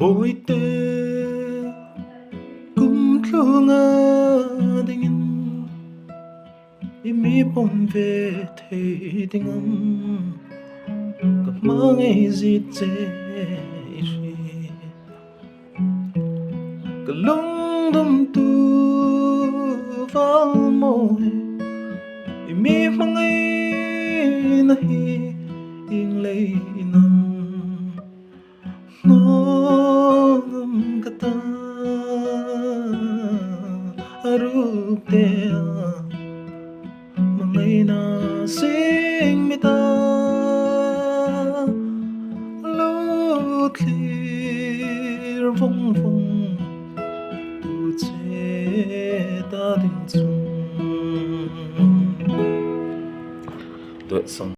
bồi tê cũng thương tình imi bom về thì tình gặp mang ấy gì thế cái lung đâm tu vang môi imi mang ấy nahi ing lấy nằm ngom kata arupte mangai na sing mita lo clear vong vong tu che ta ding chung. Duet song.